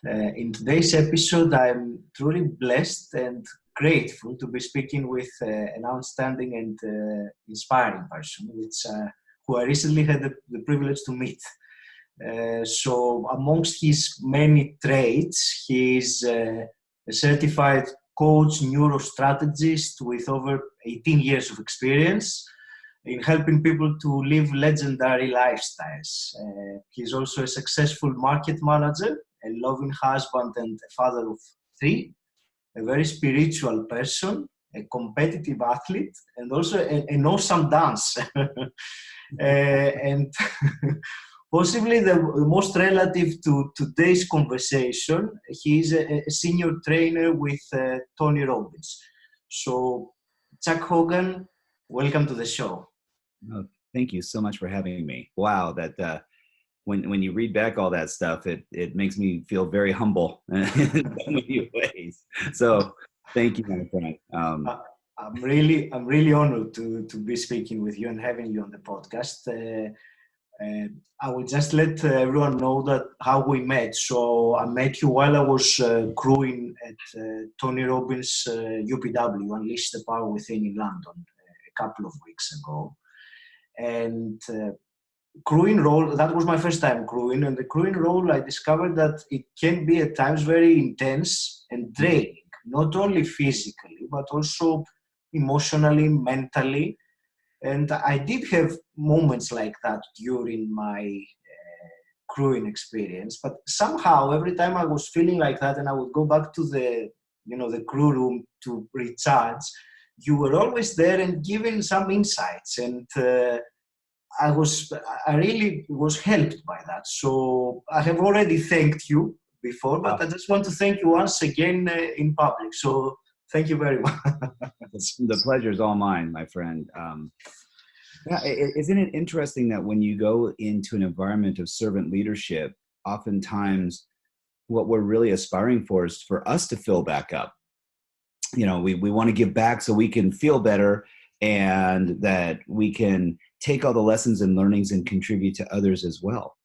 In today's episode, I'm truly blessed and grateful to be speaking with an outstanding and inspiring person, who I recently had the privilege to meet. So amongst his many traits, he is a certified coach, neuro-strategist with over 18 years of experience in helping people to live legendary lifestyles. He's also a successful market manager, a loving husband and a father of three, a very spiritual person, a competitive athlete, and also an awesome dancer. And possibly the most relative to today's conversation, he is a senior trainer with Tony Robbins. So, Chuck Hogan, welcome to the show. Oh, thank you so much for having me. Wow, that when you read back all that stuff, it makes me feel very humble in so many ways. So, thank you, my friend. I'm really honored to be speaking with you and having you on the podcast. I will just let everyone know that how we met. So I met you while I was crewing at Tony Robbins' UPW, Unleash the Power Within in London, a couple of weeks ago. And crewing role, that was my first time crewing. And the crewing role, I discovered that it can be at times very intense and draining, not only physically, but also emotionally, mentally. And I did have moments like that during my crewing experience, but somehow every time I was feeling like that and I would go back to the crew room to recharge, you were always there and giving some insights, and I really was helped by that. So I have already thanked you before, but I just want to thank you once again in public. So thank you very much. The pleasure is all mine, my friend. Yeah, isn't it interesting that when you go into an environment of servant leadership, oftentimes what we're really aspiring for is for us to fill back up. You know, we want to give back so we can feel better and that we can take all the lessons and learnings and contribute to others as well.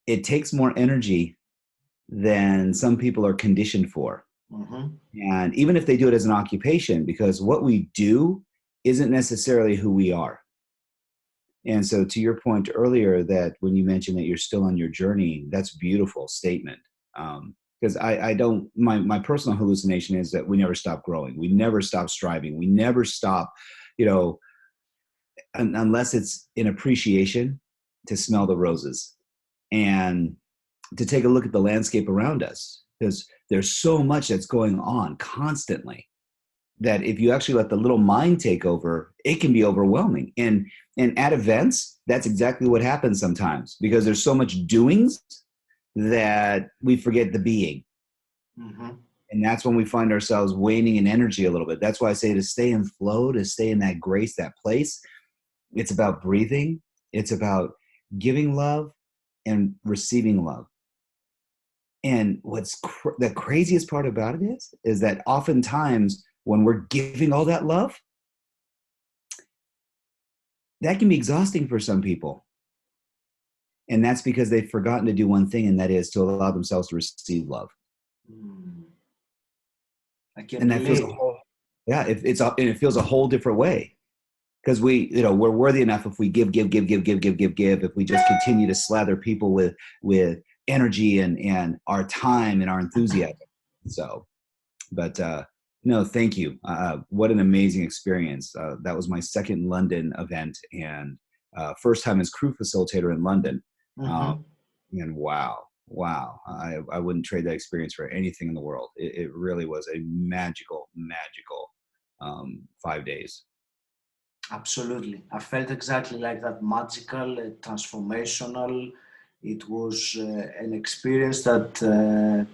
It takes more energy than some people are conditioned for. Mm-hmm. And even if they do it as an occupation, because what we do isn't necessarily who we are. And so to your point earlier, that when you mentioned that you're still on your journey, that's a beautiful statement. Because my personal hallucination is that we never stop growing. We never stop striving. We never stop, unless it's in appreciation to smell the roses and to take a look at the landscape around us, because there's so much that's going on constantly that if you actually let the little mind take over, it can be overwhelming. And at events, that's exactly what happens sometimes, because there's so much doings that we forget the being. Mm-hmm. And that's when we find ourselves waning in energy a little bit. That's why I say to stay in flow, to stay in that grace, that place. It's about breathing. It's about giving love and receiving love. And what's the craziest part about it is that oftentimes when we're giving all that love, that can be exhausting for some people. And that's because they've forgotten to do one thing, and that is to allow themselves to receive love. And that feels it feels a whole different way. Because we're worthy enough if we give, if we just continue to slather people with energy and our time and our enthusiasm. So, but no, thank you. What an amazing experience. That was my second London event and first time as crew facilitator in London. Mm-hmm. And wow. I wouldn't trade that experience for anything in the world. It really was a magical 5 days. Absolutely. I felt exactly like that, magical, transformational. It was an experience that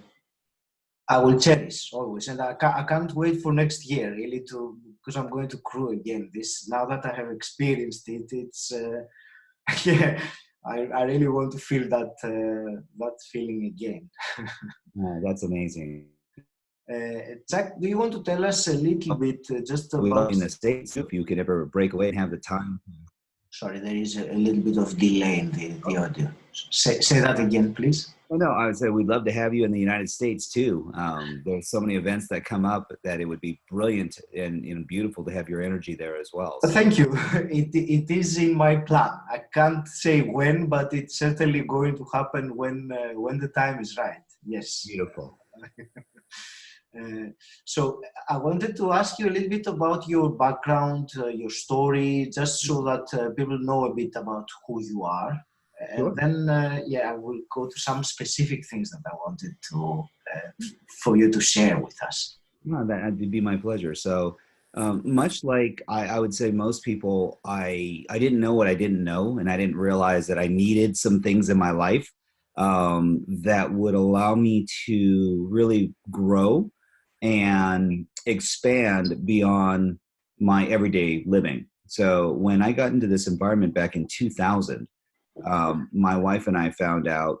I will cherish always. And I can't wait for next year, really, because I'm going to crew again. Now that I have experienced it, it's, yeah, I really want to feel that feeling again. That's amazing. Jack, do you want to tell us a little bit just about... in the States, if you could ever break away and have the time. Sorry, there is a little bit of delay in the audio. Say that again, please. Well, no, I would say we'd love to have you in the United States too. There's so many events that come up that it would be brilliant and beautiful to have your energy there as well. So Thank you. It is in my plan. I can't say when, but it's certainly going to happen when the time is right. Yes. beautiful. Uh, so I wanted to ask you a little bit about your background, your story, just so that people know a bit about who you are. And Sure. then, I will go to some specific things that I wanted to for you to share with us. No, that would be my pleasure. So, much like I would say most people, I didn't know what I didn't know, and I didn't realize that I needed some things in my life that would allow me to really grow and expand beyond my everyday living. So, when I got into this environment back in 2000, my wife and I found out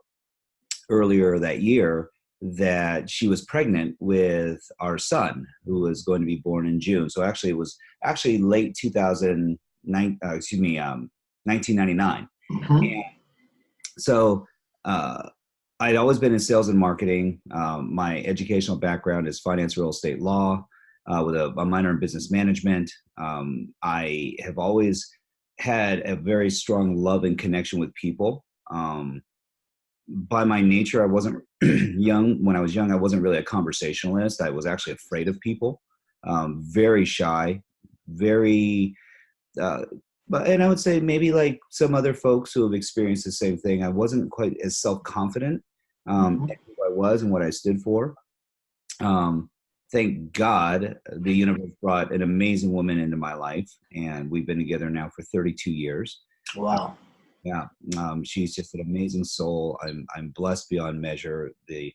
earlier that year that she was pregnant with our son, who was going to be born in June. So actually, it was actually late 2009, 1999. Mhm. And so I'd always been in sales and marketing. My educational background is finance, real estate, law, with a minor in business management. I have always had a very strong love and connection with people. By my nature, I wasn't young. When I was young, I wasn't really a conversationalist. I was actually afraid of people, very shy, very, uh, and I would say maybe like some other folks who have experienced the same thing, I wasn't quite as self-confident Mhm. in who I was and what I stood for. Um, thank God the universe brought an amazing woman into my life, and we've been together now for 32 years. Wow. Yeah, she's just an amazing soul. I'm blessed beyond measure. The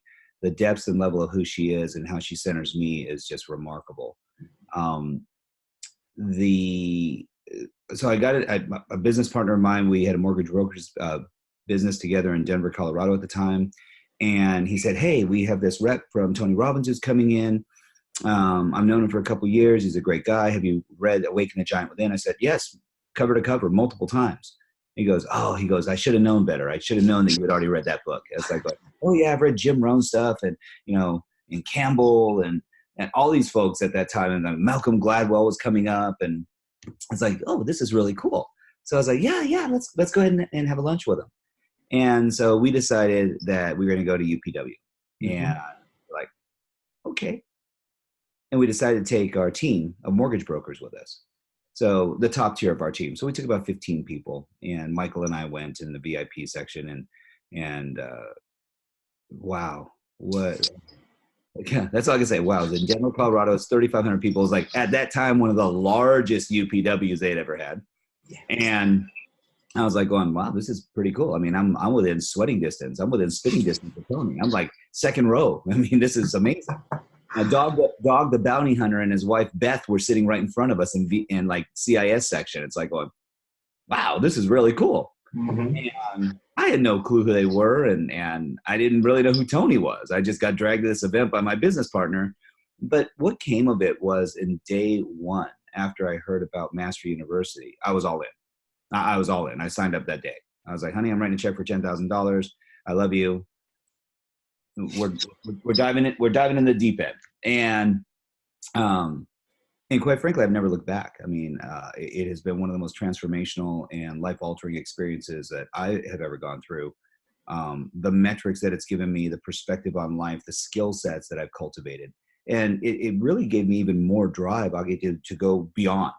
depths and level of who she is and how she centers me is just remarkable. Um, the so I got it. A business partner of mine. We had a mortgage brokerage business together in Denver, Colorado at the time, and he said, "Hey, we have this rep from Tony Robbins who's coming in. I've known him for a couple years. He's a great guy. Have you read Awaken the Giant Within?" I said, "Yes, cover to cover, multiple times." He goes, "Oh," he goes, "I should have known better. I should have known that you had already read that book." It's like, "Oh yeah, I've read Jim Rohn stuff and and Campbell and all these folks at that time, and then Malcolm Gladwell was coming up, and it's like, oh, this is really cool." So I was like, yeah, let's go ahead and have a lunch with him. And so we decided that we were going to go to UPW, and Mhm. we're like, okay. And we decided to take our team of mortgage brokers with us. So the top tier of our team. So we took about 15 people, and Michael and I went in the VIP section, and wow, what? Yeah, that's all I can say. Wow, in Denver, Colorado, it's 3,500 people. It's like at that time one of the largest UPWs they'd ever had, Yeah. and I was like going, wow, this is pretty cool. I mean, I'm within sweating distance. I'm within spitting distance of Tony. I'm like second row. I mean, this is amazing. Now, Dog the bounty hunter and his wife Beth were sitting right in front of us in like CIS section. It's like going, wow, this is really cool. Mhm. And I had no clue who they were, and I didn't really know who Tony was. I just got dragged to this event by my business partner. But what came of it was in day one, after I heard about Master University, I was all in. I was all in. I signed up that day. I was like, honey, I'm writing a check for $10,000. I love you. We're we're diving in. We're diving in the deep end, um, and quite frankly, I've never looked back. I mean, it has been one of the most transformational and life altering experiences that I have ever gone through. The metrics that it's given me, the perspective on life, the skill sets that I've cultivated, and it really gave me even more drive. I'll get to go beyond.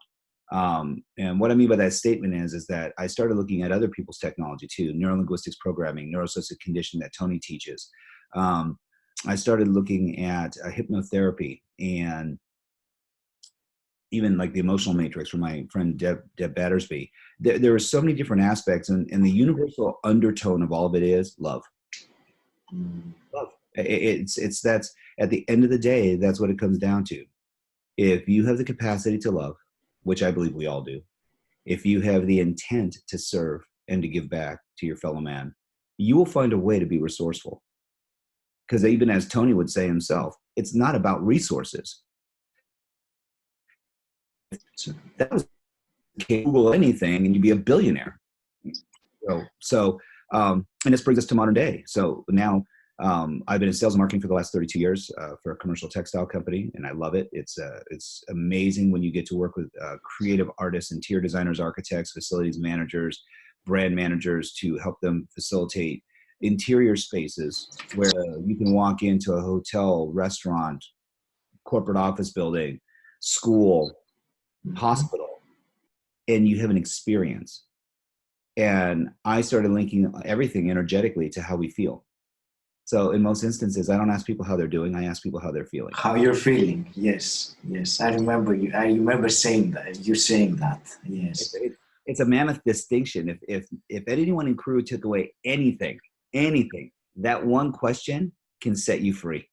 And what I mean by that statement is that I started looking at other people's technology too, neurolinguistics programming, neurosocial conditioning that Tony teaches. Um, I started looking at hypnotherapy and even like the emotional matrix from my friend Deb Battersby. There are so many different aspects, and the universal undertone of all of it is love. Mm. Love. It's that's at the end of the day, that's what it comes down to. If you have the capacity to love, which I believe we all do, if you have the intent to serve and to give back to your fellow man, you will find a way to be resourceful. Because even as Tony would say himself, it's not about resources. So, That was Google anything and you'd be a billionaire. So And this brings us to modern day. So now I've been in sales and marketing for the last 32 years for a commercial textile company, and I love it. It's amazing when you get to work with creative artists, interior designers, architects, facilities managers, brand managers to help them facilitate interior spaces where you can walk into a hotel, restaurant, corporate office building, school, hospital, and you have an experience. And I started linking everything energetically to how we feel. So in most instances, I don't ask people how they're doing. I ask people how they're feeling. How you're feeling. Yes. Yes. I remember you. I remember saying that. You saying that. Yes. It's a mammoth distinction. If anyone in crew took away anything, that one question can set you free.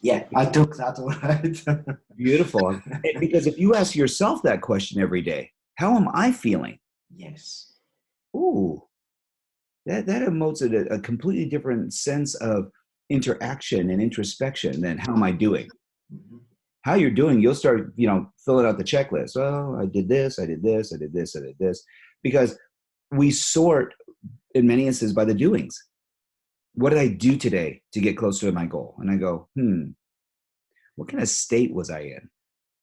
Yeah, I took that all right. Beautiful. Because if you ask yourself that question every day, how am I feeling? Yes. Ooh, that emotes a completely different sense of interaction and introspection than how am I doing? Mm-hmm. How you're doing, you'll start, filling out the checklist. Oh, I did this, I did this, I did this, I did this. Because we sort, in many instances, by the doings. What did I do today to get closer to my goal? And I go, what kind of state was I in?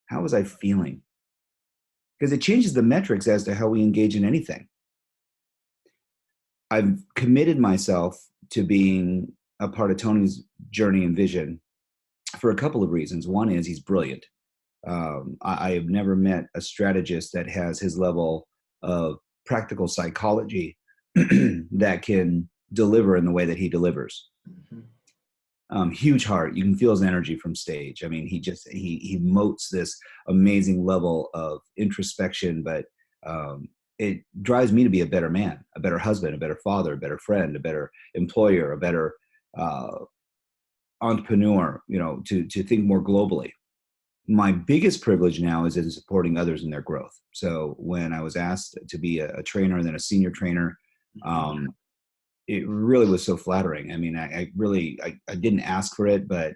How was I feeling? Because it changes the metrics as to how we engage in anything. I've committed myself to being a part of Tony's journey and vision for a couple of reasons. One is he's brilliant. I have never met a strategist that has his level of practical psychology that can deliver in the way that he delivers. Mm-hmm. Huge heart. You can feel his energy from stage. I mean, he motes this amazing level of introspection, but it drives me to be a better man, a better husband, a better father, a better friend, a better employer, a better entrepreneur, to think more globally. My biggest privilege now is in supporting others in their growth. So when I was asked to be a trainer and then a senior trainer, it really was so flattering. I mean, I didn't ask for it, but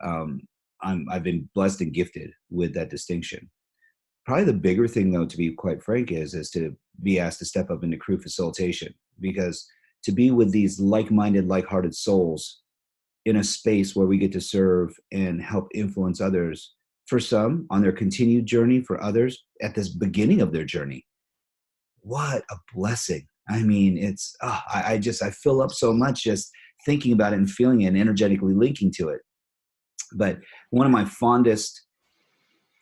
I've been blessed and gifted with that distinction. Probably the bigger thing, though, to be quite frank, is to be asked to step up into crew facilitation, because to be with these like-minded, like-hearted souls in a space where we get to serve and help influence others, for some on their continued journey, for others at this beginning of their journey. What a blessing. I mean, it's, I fill up so much just thinking about it and feeling it and energetically linking to it. But one of my fondest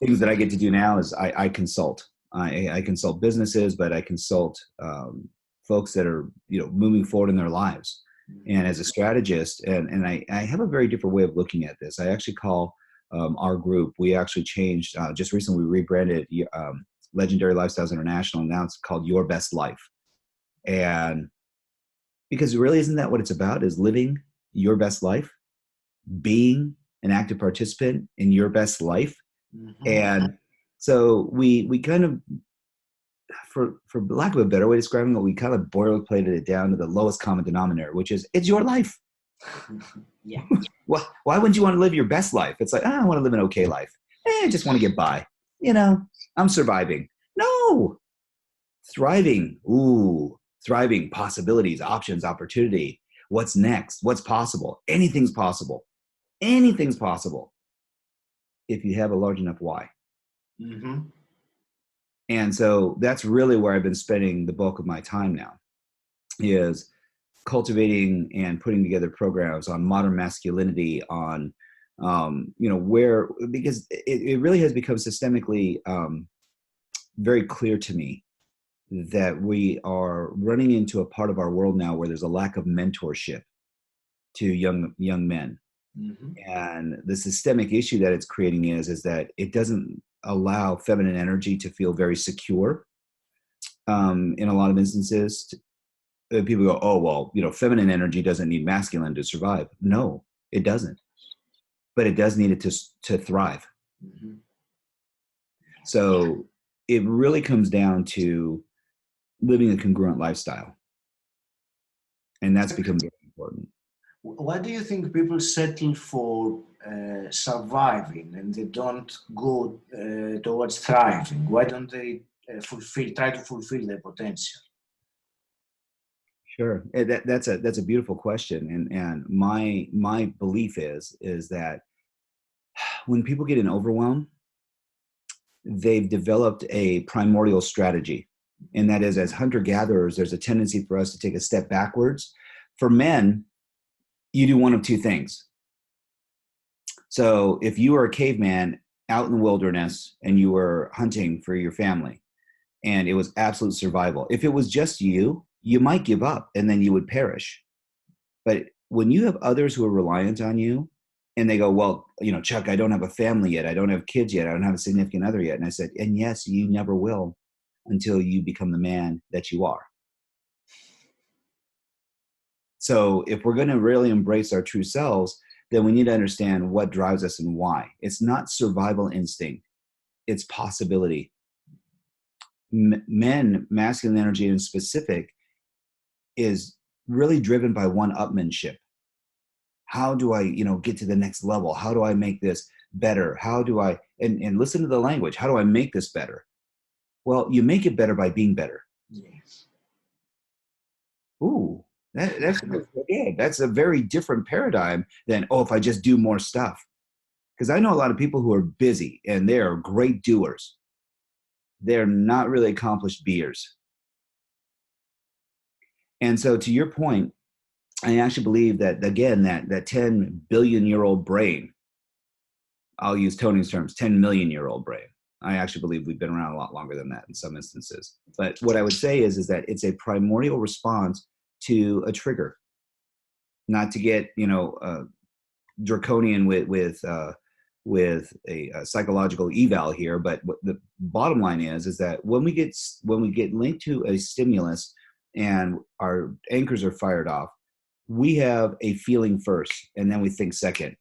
things that I get to do now is I consult. I consult businesses, but I consult folks that are, moving forward in their lives. And as a strategist, and I have a very different way of looking at this. I actually call our group, we actually changed, just recently we rebranded Legendary Lifestyles International, and now it's called Your Best Life. And because really, isn't that what it's about, is living your best life, being an active participant in your best life. Mm-hmm. And so we kind of, for lack of a better way of describing it, we kind of boilerplated it down to the lowest common denominator, which is, it's your life. Yeah. Well, why wouldn't you want to live your best life? It's like, I want to live an okay life. I just want to get by. I'm surviving. No. Thriving. Ooh, thriving. Possibilities, options, opportunity. What's next? What's possible? Anything's possible. Anything's possible if you have a large enough why. Mm-hmm. And so that's really where I've been spending the bulk of my time now, is cultivating and putting together programs on modern masculinity, on, because it really has become systemically very clear to me that we are running into a part of our world now where there's a lack of mentorship to young men. Mm-hmm. And the systemic issue that it's creating is that it doesn't allow feminine energy to feel very secure. In a lot of instances, people go, oh, well, feminine energy doesn't need masculine to survive. No, it doesn't. But it does need it to thrive. Mm-hmm. So it really comes down to living a congruent lifestyle. And that's become very important. Why do you think people settle for surviving and they don't go towards thriving? Why don't they try to fulfill their potential? Sure. That's a beautiful question. And my belief is that when people get in overwhelm, they've developed a primordial strategy. And that is, as hunter-gatherers, there's a tendency for us to take a step backwards. For men, you do one of two things. So if you were a caveman out in the wilderness and you were hunting for your family and it was absolute survival, if it was just you, you might give up and then you would perish. But when you have others who are reliant on you and they go, well, Chuck, I don't have a family yet. I don't have kids yet. I don't have a significant other yet. And I said, and yes, you never will until you become the man that you are. So if we're going to really embrace our true selves, then we need to understand what drives us and why. It's not survival instinct. It's possibility. Men, masculine energy in specific, is really driven by one-upmanship. How do I, get to the next level? How do I make this better? How do I, and listen to the language. How do I make this better? Well, you make it better by being better. Yes. Ooh, that's a very different paradigm than, if I just do more stuff. Because I know a lot of people who are busy and they are great doers. They're not really accomplished beers. And so to your point, I actually believe that, again, that 10 billion year old brain, I'll use Tony's terms, 10 million year old brain. I actually believe we've been around a lot longer than that in some instances. But what I would say is that it's a primordial response to a trigger. Not to get, draconian with a psychological eval here, but what the bottom line is that when we get linked to a stimulus and our anchors are fired off, we have a feeling first and then we think second.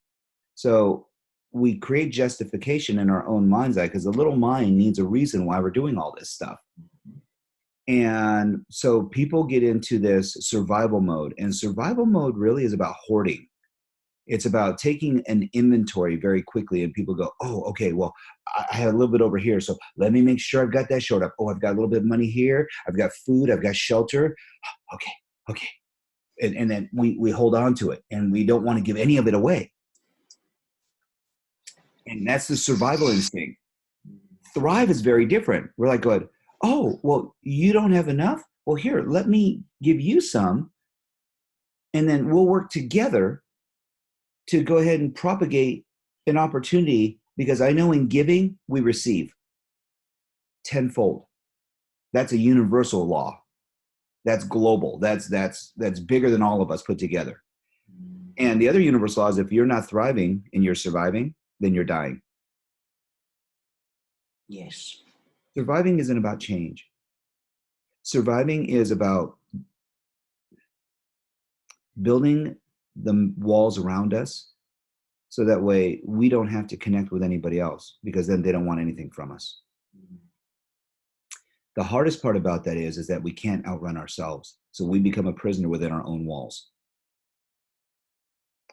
So we create justification in our own mind's eye because the little mind needs a reason why we're doing all this stuff. And so people get into this survival mode, and survival mode really is about hoarding. It's about taking an inventory very quickly, and people go, oh, okay, well, I have a little bit over here, so let me make sure I've got that shored up. Oh, I've got a little bit of money here. I've got food. I've got shelter. Okay. And then we hold on to it, and we don't want to give any of it away. And that's the survival instinct. Thrive is very different. We're like going, oh, well, you don't have enough? Well, here, let me give you some, and then we'll work together to go ahead and propagate an opportunity, because I know in giving, we receive tenfold. That's a universal law. That's global. That's bigger than all of us put together. And the other universal law is if you're not thriving and you're surviving, then you're dying. Yes. Surviving isn't about change. Surviving is about building the walls around us so that way we don't have to connect with anybody else, because then they don't want anything from us. The hardest part about that is that we can't outrun ourselves. So we become a prisoner within our own walls.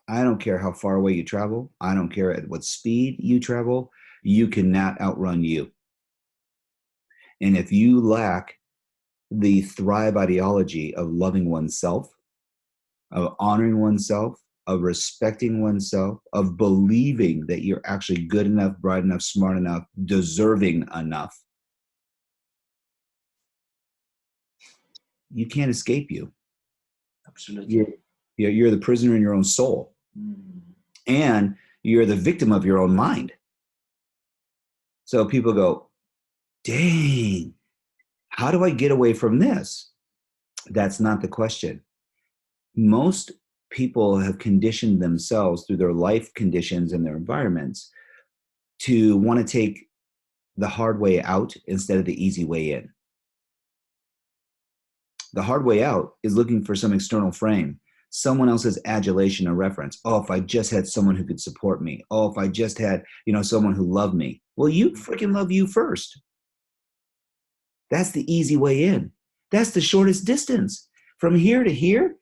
I don't care how far away you travel. I don't care at what speed you travel. You cannot outrun you. And if you lack the thrive ideology of loving oneself, of honoring oneself, of respecting oneself, of believing that you're actually good enough, bright enough, smart enough, deserving enough, you can't escape you. Absolutely. You're the prisoner in your own soul. And you're the victim of your own mind. So people go, dang, how do I get away from this? That's not the question. Most people have conditioned themselves through their life conditions and their environments to want to take the hard way out instead of the easy way in. The hard way out is looking for some external frame, someone else's adulation or reference. Oh, if I just had someone who could support me. Oh, if I just had, someone who loved me. Well, you freaking love you first. That's the easy way in. That's the shortest distance. From here to here,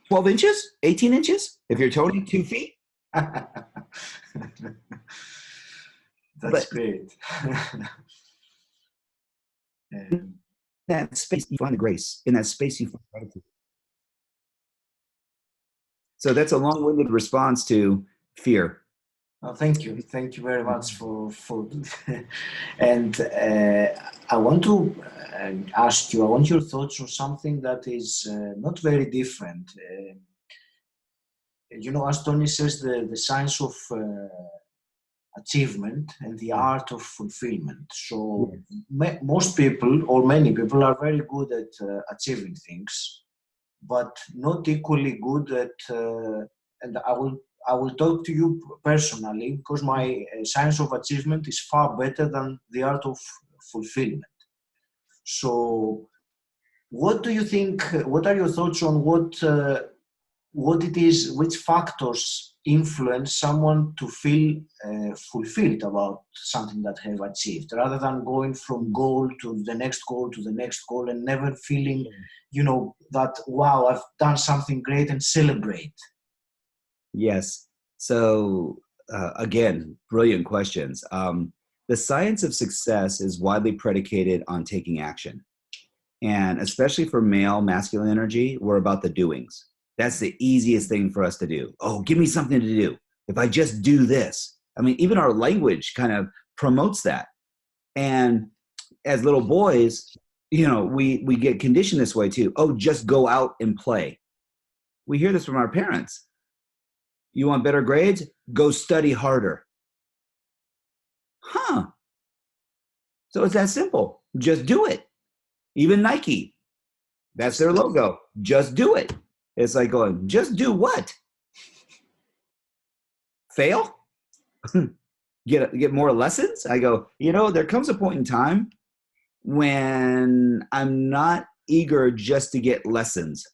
12 inches, 18 inches, if you're Tony, 2 feet. That's great. that space, you find the grace. In that space, you find gratitude. So that's a long-winded response to fear. Thank you. Thank you very much for and I want to ask you, I want your thoughts on something that is not very different. As Tony says, the science of achievement and the art of fulfillment. So most people or many people are very good at achieving things, but not equally good at, and I will talk to you personally because my science of achievement is far better than the art of fulfillment. So what do you think, what are your thoughts on what it is, which factors influence someone to feel fulfilled about something that have achieved, rather than going from goal to the next goal to the next goal and never feeling, that, wow, I've done something great, and celebrate? Yes. So again, brilliant questions. The science of success is widely predicated on taking action. And especially for male, masculine energy, we're about the doings. That's the easiest thing for us to do. Oh, give me something to do. If I just do this. I mean, even our language kind of promotes that. And as little boys, we get conditioned this way too. Oh, just go out and play. We hear this from our parents. You want better grades? Go study harder. Huh. So it's that simple. Just do it. Even Nike, that's their logo. Just do it. It's like going, just do what? Fail? Get more lessons? I go, there comes a point in time when I'm not eager just to get lessons.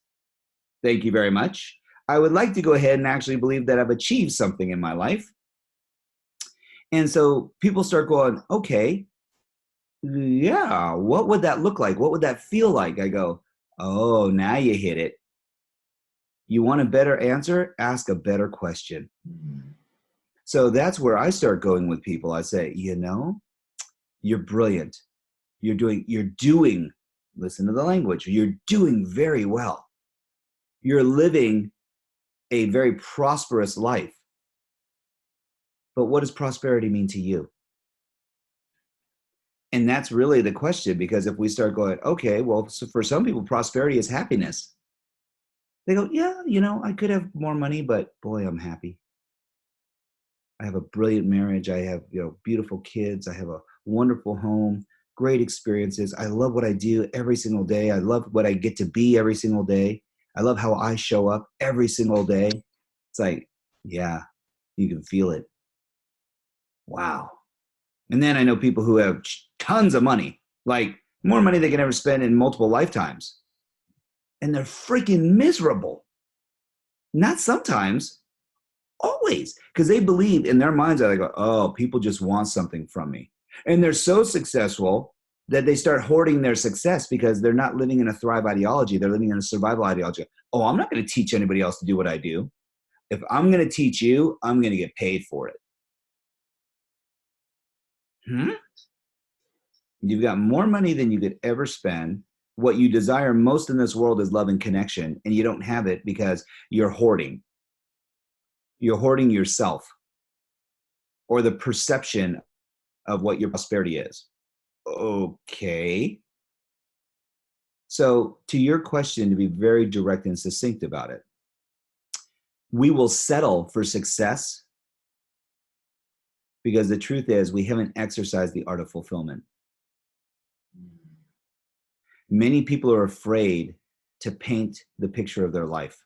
Thank you very much. I would like to go ahead and actually believe that I've achieved something in my life. And so people start going, okay, yeah, what would that look like? What would that feel like? I go, oh, now you hit it. You want a better answer? Ask a better question. So that's where I start going with people. I say, you're brilliant. You're doing, listen to the language, you're doing very well. You're living a very prosperous life. But what does prosperity mean to you? And that's really the question, because if we start going, okay, well, so for some people, prosperity is happiness. They go, yeah, I could have more money, but boy, I'm happy. I have a brilliant marriage. I have, beautiful kids. I have a wonderful home, great experiences. I love what I do every single day. I love what I get to be every single day. I love how I show up every single day. It's like, yeah, you can feel it. Wow. And then I know people who have tons of money, like more money they can ever spend in multiple lifetimes. And they're freaking miserable. Not sometimes, always, because they believe in their minds that they go, oh, people just want something from me. And they're so successful that they start hoarding their success because they're not living in a thrive ideology. They're living in a survival ideology. Oh, I'm not going to teach anybody else to do what I do. If I'm going to teach you, I'm going to get paid for it. You've got more money than you could ever spend. What you desire most in this world is love and connection, and you don't have it because you're hoarding. You're hoarding yourself or the perception of what your prosperity is. Okay. So to your question, to be very direct and succinct about it, we will settle for success because the truth is we haven't exercised the art of fulfillment. Many people are afraid to paint the picture of their life.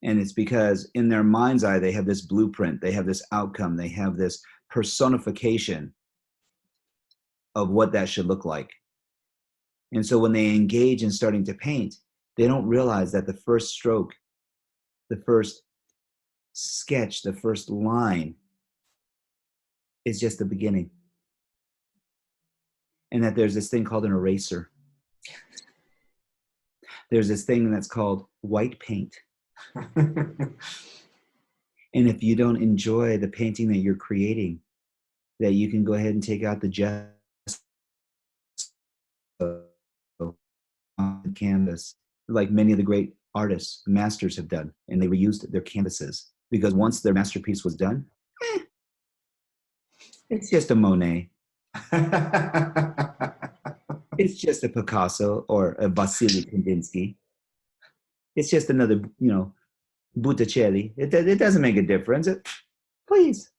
And it's because in their mind's eye, they have this blueprint, they have this outcome, they have this personification of what that should look like. And so when they engage in starting to paint, they don't realize that the first stroke, the first sketch, the first line is just the beginning. And that there's this thing called an eraser. There's this thing that's called white paint. And if you don't enjoy the painting that you're creating, that you can go ahead and take out the just canvas, like many of the great artists, masters have done, and they reused their canvases because once their masterpiece was done, it's just a Monet. It's just a Picasso or a Vasily Kandinsky. It's just another, Botticelli. It doesn't make a difference. Please.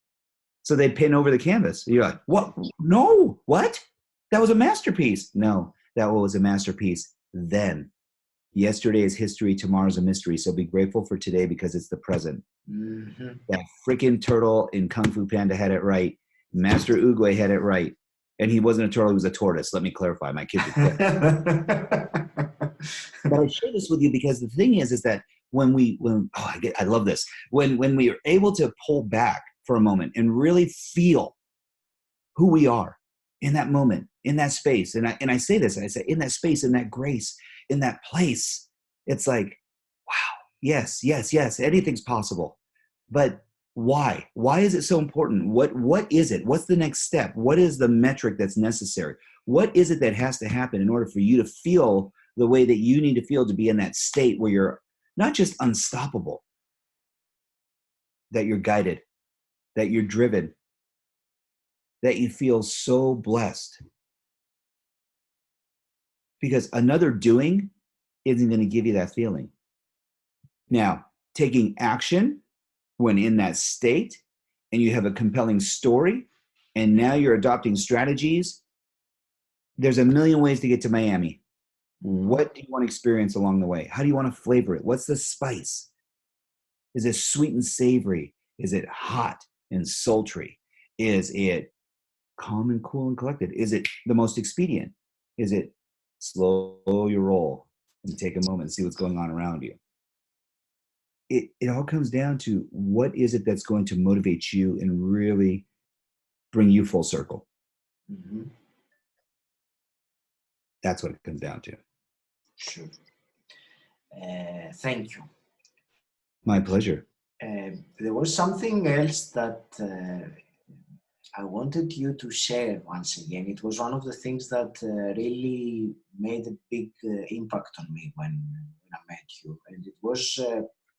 So they pin over the canvas. You're like, what? No, what? That was a masterpiece. No, that was a masterpiece then. Yesterday is history, tomorrow's a mystery. So be grateful for today because it's the present. Mm-hmm. That freaking turtle in Kung Fu Panda had it right. Master Oogway had it right. And he wasn't a turtle, he was a tortoise. Let me clarify. My kids are But I share this with you because the thing is that I love this. When we are able to pull back for a moment and really feel who we are in that moment, in that space. And I say this, I say in that space, in that grace, in that place, it's like, wow, yes, anything's possible. But why? Why is it so important? What is it? What's the next step? What is the metric that's necessary? What is it that has to happen in order for you to feel the way that you need to feel to be in that state where you're not just unstoppable, that you're guided, that you're driven, that you feel so blessed? Because another doing isn't going to give you that feeling. Now, taking action when in that state and you have a compelling story and now you're adopting strategies, there's a million ways to get to Miami. What do you want to experience along the way? How do you want to flavor it? What's the spice? Is it sweet and savory? Is it hot and sultry? Is it calm and cool and collected? Is it the most expedient? Is it slow your roll and take a moment and see what's going on around you? It all comes down to what is it that's going to motivate you and really bring you full circle. Mm-hmm. That's what it comes down to. Sure. Thank you. My pleasure. There was something else that I wanted you to share once again. It was one of the things that really made a big impact on me when I met you. And it was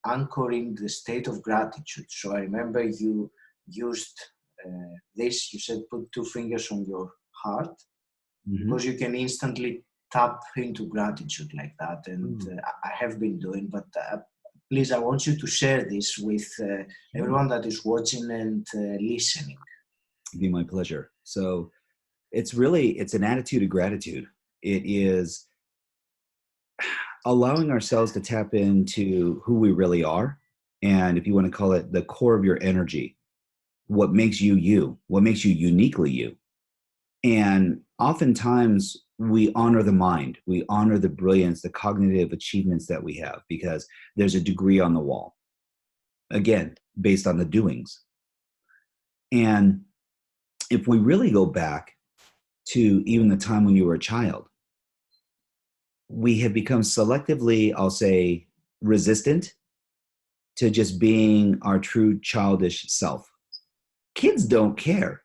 anchoring the state of gratitude. So I remember you used this, you said put two fingers on your heart, mm-hmm. because you can instantly tap into gratitude like that. And I have been doing, but please, I want you to share this with everyone that is watching and listening. It'd be my pleasure. So it's an attitude of gratitude. It is allowing ourselves to tap into who we really are. And if you want to call it the core of your energy, what makes you you, what makes you uniquely you. And oftentimes we honor the mind, we honor the brilliance, the cognitive achievements that we have because there's a degree on the wall. Again, based on the doings. And if we really go back to even the time when you were a child, we have become selectively, I'll say, resistant to just being our true childish self. Kids don't care.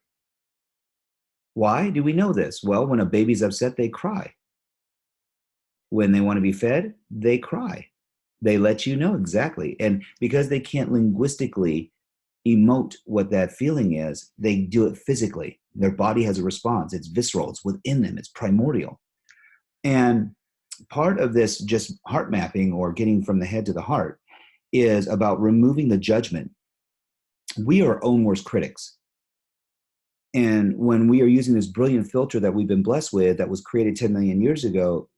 Why do we know this? Well, when a baby's upset, they cry. When they want to be fed, they cry. They let you know exactly. And because they can't linguistically emote what that feeling is, they do it physically. Their body has a response. It's visceral. It's within them. It's primordial. And part of this just heart mapping or getting from the head to the heart is about removing the judgment. We are our own worst critics. And when we are using this brilliant filter that we've been blessed with that was created 10 million years ago,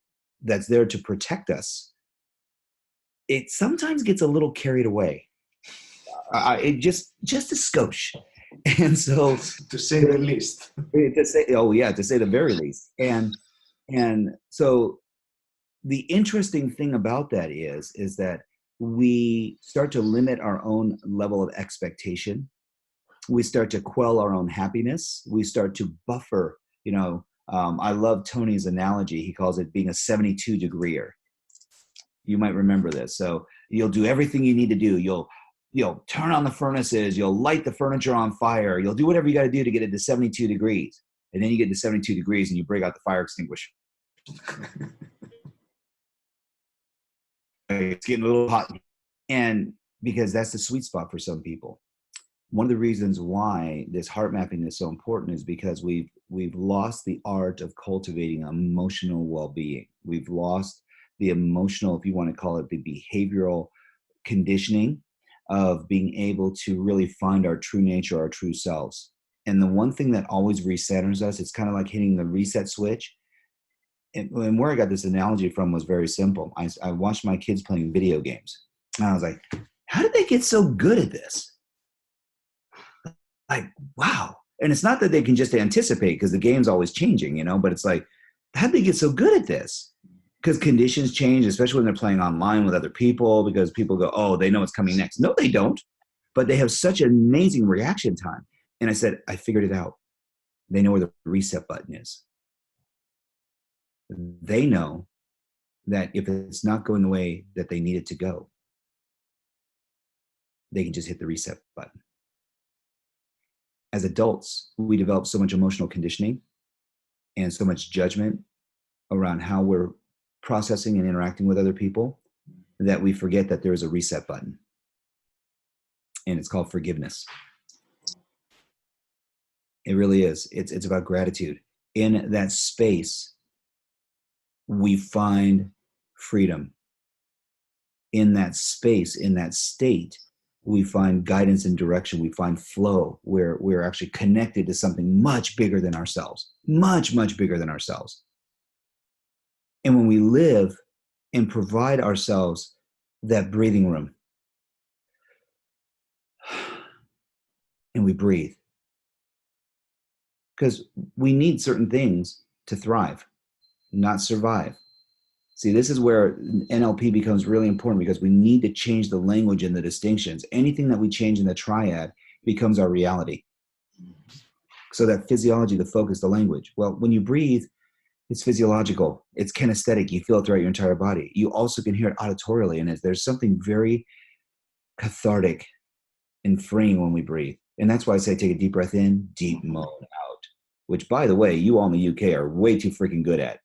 that's there to protect us, it sometimes gets a little carried away. It just a skosh. And so to say the least. To say the very least. And so the interesting thing about that is that we start to limit our own level of expectation. We start to quell our own happiness. We start to buffer, I love Tony's analogy. He calls it being a 72 degreer. You might remember this. So you'll do everything you need to do. You'll turn on the furnaces. You'll light the furniture on fire. You'll do whatever you got to do to get it to 72 degrees. And then you get to 72 degrees and you break out the fire extinguisher. it's getting a little hot. And because that's the sweet spot for some people. One of the reasons why this heart mapping is so important is because we've lost the art of cultivating emotional well-being. We've lost the emotional, if you want to call it, the behavioral conditioning of being able to really find our true nature, our true selves. And the one thing that always recenters us, it's kind of like hitting the reset switch. And where I got this analogy from was very simple. I watched my kids playing video games. And I was like, how did they get so good at this? Like, wow. And it's not that they can just anticipate because the game's always changing, you know, but it's like, how did they get so good at this? Because conditions change, especially when they're playing online with other people, because people go, oh, they know what's coming next. No, they don't. But they have such an amazing reaction time. And I said, I figured it out. They know where the reset button is. They know that if it's not going the way that they need it to go, they can just hit the reset button. As adults, we develop so much emotional conditioning and so much judgment around how we're processing and interacting with other people that we forget that there is a reset button. And it's called forgiveness. It really is. It's about gratitude. In that space, we find freedom. In that space, in that state, we find guidance and direction. We find flow where we're actually connected to something much bigger than ourselves, much, much bigger than ourselves. And when we live and provide ourselves that breathing room, and we breathe, because we need certain things to thrive, not survive. See, this is where NLP becomes really important because we need to change the language and the distinctions. Anything that we change in the triad becomes our reality. So that physiology, the focus, the language. Well, when you breathe, it's physiological. It's kinesthetic. You feel it throughout your entire body. You also can hear it auditorily. And there's something very cathartic and freeing when we breathe. And that's why I say take a deep breath in, deep moan out. Which, by the way, you all in the UK are way too freaking good at.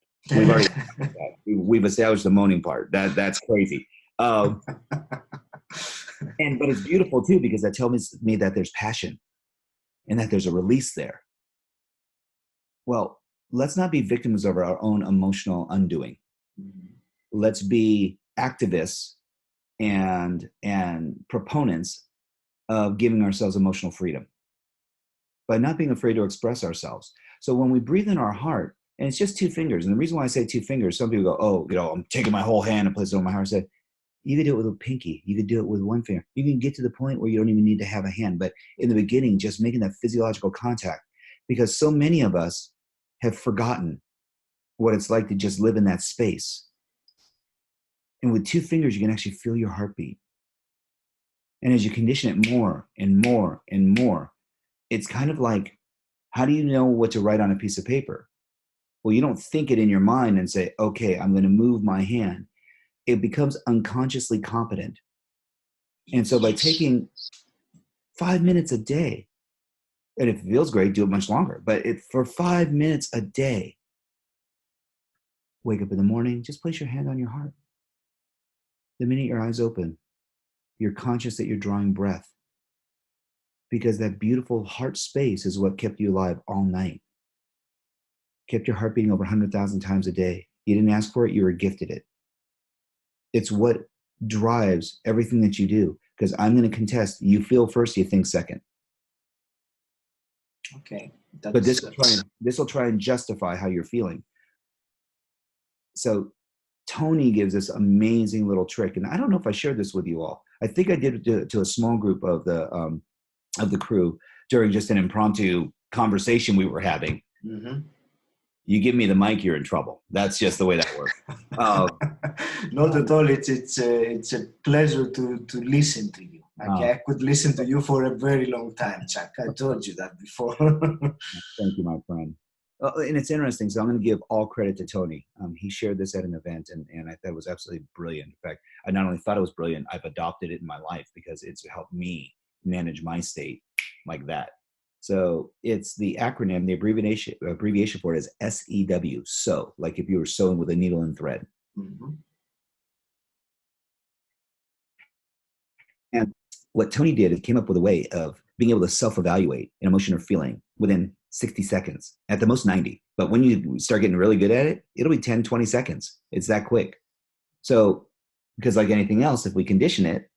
We've established the moaning part. That's crazy. But it's beautiful too because that tells me that there's passion and that there's a release there. Well, let's not be victims of our own emotional undoing. Let's be activists and proponents of giving ourselves emotional freedom by not being afraid to express ourselves. So when we breathe in our heart, and it's just two fingers. And the reason why I say two fingers, some people go, oh, I'm taking my whole hand and place it on my heart. I said, you could do it with a pinky. You could do it with one finger. You can get to the point where you don't even need to have a hand. But in the beginning, just making that physiological contact, because so many of us have forgotten what it's like to just live in that space. And with two fingers, you can actually feel your heartbeat. And as you condition it more and more and more, it's kind of like, how do you know what to write on a piece of paper? Well, you don't think it in your mind and say, okay, I'm going to move my hand. It becomes unconsciously competent. And so by taking 5 minutes a day, and if it feels great, do it much longer, but for 5 minutes a day, wake up in the morning, just place your hand on your heart. The minute your eyes open, you're conscious that you're drawing breath because that beautiful heart space is what kept you alive all night. Kept your heart beating over 100,000 times a day. You didn't ask for it, you were gifted it. It's what drives everything that you do. Because I'm going to contest, you feel first, you think second. Okay. But this will try and justify how you're feeling. So Tony gives this amazing little trick. And I don't know if I shared this with you all. I think I did it to a small group of the crew during just an impromptu conversation we were having. Mm-hmm. You give me the mic, you're in trouble. That's just the way that works. Not at all. It's a pleasure to listen to you. I could listen to you for a very long time, Chuck. I told you that before. Thank you, my friend. And it's interesting. So I'm going to give all credit to Tony. He shared this at an event, and I thought it was absolutely brilliant. In fact, I not only thought it was brilliant, I've adopted it in my life because it's helped me manage my state like that. So it's the acronym, the abbreviation for it is SEW, sew, like if you were sewing with a needle and thread. Mm-hmm. And what Tony did is came up with a way of being able to self-evaluate an emotion or feeling within 60 seconds, at the most 90. But when you start getting really good at it, it'll be 10, 20 seconds. It's that quick. So, because like anything else, if we condition it,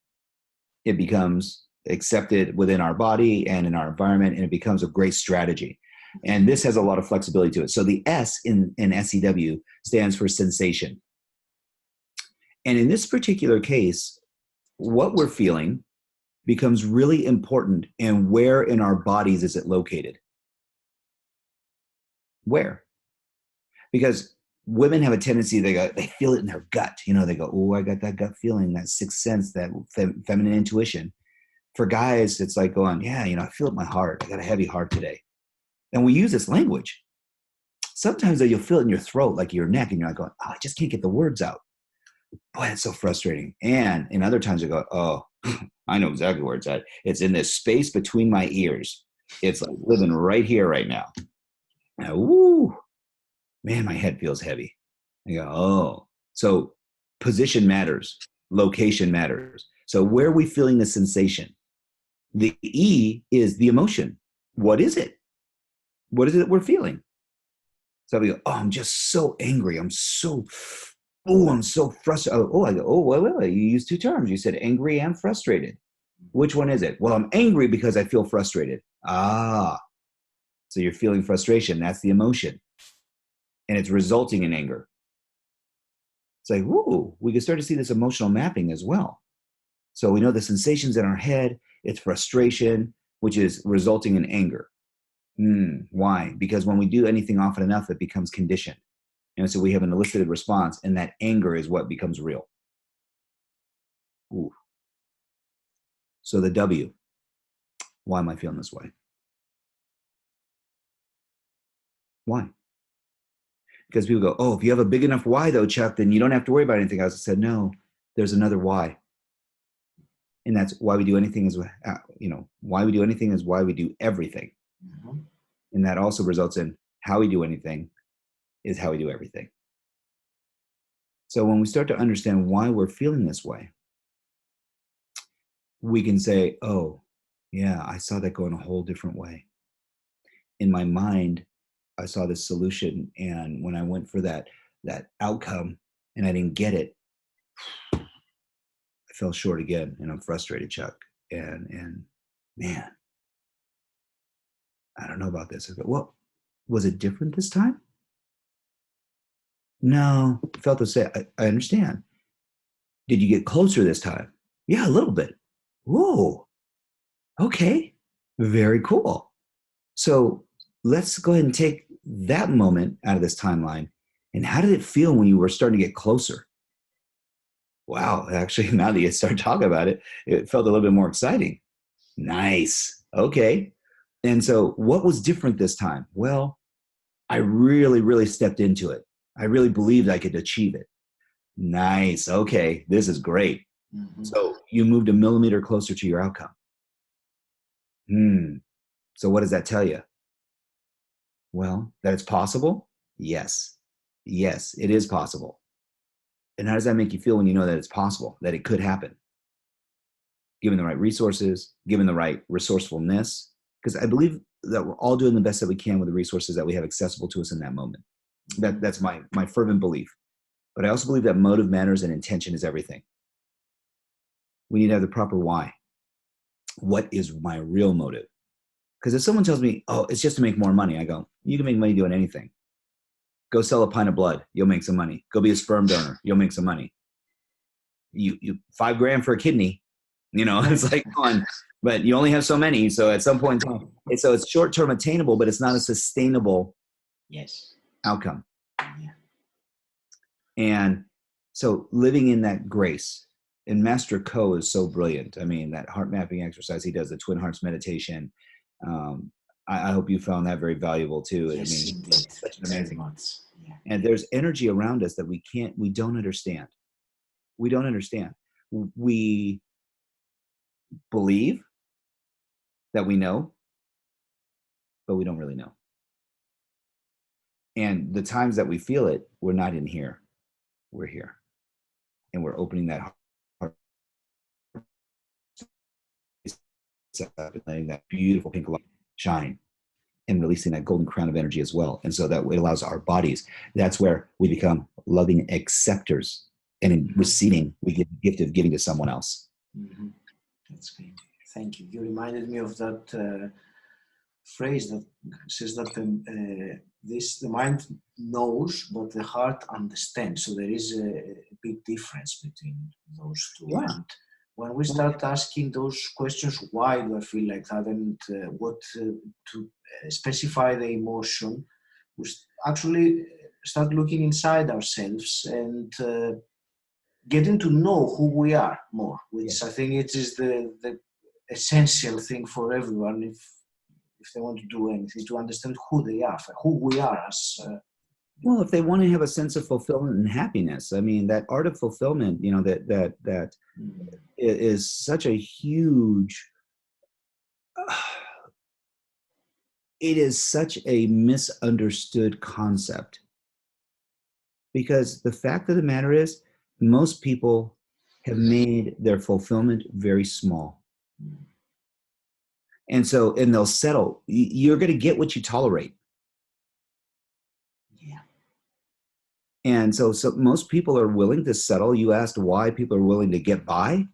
it becomes accepted within our body and in our environment, and it becomes a great strategy. And this has a lot of flexibility to it. So the S in SEW stands for sensation. And in this particular case, what we're feeling becomes really important, and where in our bodies is it located? Where? Because women have a tendency, they feel it in their gut. They go, oh, I got that gut feeling, that sixth sense, that feminine intuition. For guys, it's like going, yeah, I feel it in my heart. I got a heavy heart today. And we use this language. Sometimes though, you'll feel it in your throat, like your neck, and you're like going, oh, I just can't get the words out. Boy, it's so frustrating. And in other times you go, oh, I know exactly where it's at. It's in this space between my ears. It's like living right here, right now. Now, woo, man, my head feels heavy. I go, oh. So position matters. Location matters. So where are we feeling the sensation? The E is the emotion. What is it? What is it that we're feeling? So we go, oh, I'm just so angry. I'm so frustrated. Oh, I go, oh, wait. You used two terms. You said angry and frustrated. Which one is it? Well, I'm angry because I feel frustrated. Ah, so you're feeling frustration. That's the emotion. And it's resulting in anger. It's like, woo, we can start to see this emotional mapping as well. So we know the sensations in our head, it's frustration, which is resulting in anger. Why? Because when we do anything often enough, it becomes conditioned. And so we have an elicited response, and that anger is what becomes real. Ooh. So the W, why am I feeling this way? Why? Because people go, oh, if you have a big enough why though, Chuck, then you don't have to worry about anything else. I said, no, there's another why. And that's why we do anything is, why we do anything is why we do everything. Mm-hmm. And that also results in how we do anything is how we do everything. So when we start to understand why we're feeling this way, we can say, oh, yeah, I saw that going a whole different way. In my mind, I saw this solution, and when I went for that outcome and I didn't get it, I fell short again, and I'm frustrated, Chuck. And man, I don't know about this. I go, well, was it different this time? No, it felt the same. I understand. Did you get closer this time? Yeah, a little bit. Whoa. Okay. Very cool. So let's go ahead and take that moment out of this timeline. And how did it feel when you were starting to get closer? Wow. Actually, now that you start talking about it, it felt a little bit more exciting. Nice. Okay. And so what was different this time? Well, I really, really stepped into it. I really believed I could achieve it. Nice. Okay. This is great. Mm-hmm. So you moved a millimeter closer to your outcome. So what does that tell you? Well, that it's possible? Yes. Yes, it is possible. And how does that make you feel when you know that it's possible, that it could happen? Given the right resources, given the right resourcefulness, because I believe that we're all doing the best that we can with the resources that we have accessible to us in that moment. That's my fervent belief. But I also believe that motive matters and intention is everything. We need to have the proper why. What is my real motive? Because if someone tells me, oh, it's just to make more money, I go, you can make money doing anything. Go sell a pint of blood, you'll make some money. Go be a sperm donor, you'll make some money. You $5,000 for a kidney, it's like fun, but you only have so many. So at some point in time, so it's short-term attainable, but it's not a sustainable outcome. Yeah. And so living in that grace, and Master Ko is so brilliant. I mean, that heart mapping exercise he does, the Twin Hearts meditation. I hope you found that very valuable too. Yes, I mean, indeed. such an amazing one. Yeah. And there's energy around us that we don't understand. We don't understand. We believe that we know, but we don't really know. And the times that we feel it, we're not in here. We're here. And we're opening that heart up and letting that beautiful pink light shine and releasing that golden crown of energy as well. And so that it allows our bodies, that's where we become loving acceptors. And in receiving, we get the gift of giving to someone else. Mm-hmm. That's great. Thank you. You reminded me of that phrase that says that the mind knows, but the heart understands. So there is a big difference between those two. Yeah. And when we start asking those questions, why do I feel like that, and what to specify the emotion, we actually start looking inside ourselves and getting to know who we are more, which I think it is the essential thing for everyone if they want to do anything, to understand who they are, who we are as. Well, if they want to have a sense of fulfillment and happiness, I mean, that art of fulfillment, you know, that is such a huge. It is such a misunderstood concept, because the fact of the matter is, most people have made their fulfillment very small. And they'll settle. You're going to get what you tolerate. Yeah. And so most people are willing to settle. You asked why people are willing to get by.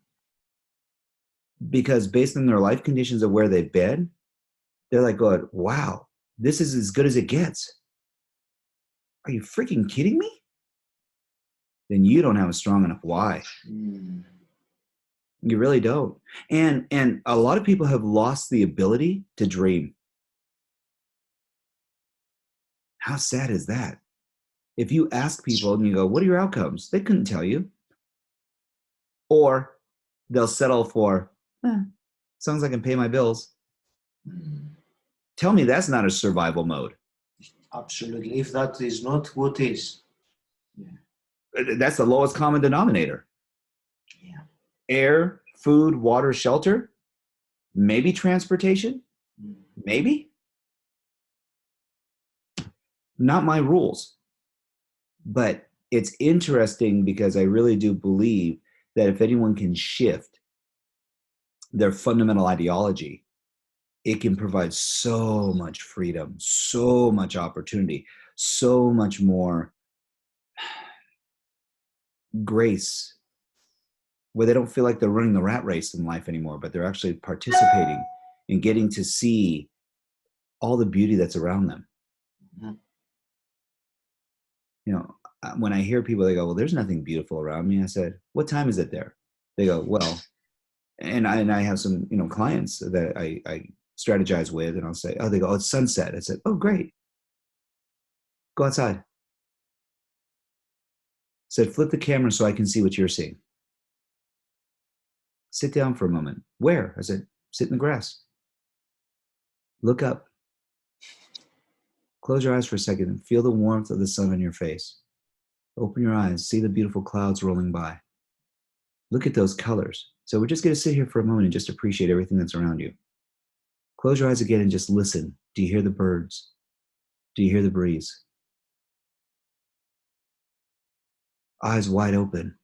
Because based on their life conditions of where they've been, they're like, going, wow, this is as good as it gets. Are you freaking kidding me? Then you don't have a strong enough why. You really don't. And a lot of people have lost the ability to dream. How sad is that? If you ask people and you go, what are your outcomes? They couldn't tell you. Or they'll settle for, as long as I can pay my bills. Tell me that's not a survival mode. Absolutely. If that is not, what is? Yeah. That's the lowest common denominator. Yeah. Air, food, water, shelter, maybe transportation, maybe. Not my rules. But it's interesting because I really do believe that if anyone can shift their fundamental ideology, it can provide so much freedom, so much opportunity, so much more grace, where they don't feel like they're running the rat race in life anymore, but they're actually participating and getting to see all the beauty that's around them. Mm-hmm. You know, when I hear people, they go, well, there's nothing beautiful around me. I said, what time is it there? They go, well, and I have some, you know, clients that I strategize with, and I'll say, oh, they go, oh, it's sunset. I said, oh, great. Go outside. I said, flip the camera so I can see what you're seeing. Sit down for a moment. Where? I said, sit in the grass. Look up. Close your eyes for a second and feel the warmth of the sun on your face. Open your eyes. See the beautiful clouds rolling by. Look at those colors. So we're just going to sit here for a moment and just appreciate everything that's around you. Close your eyes again and just listen. Do you hear the birds? Do you hear the breeze? Eyes wide open.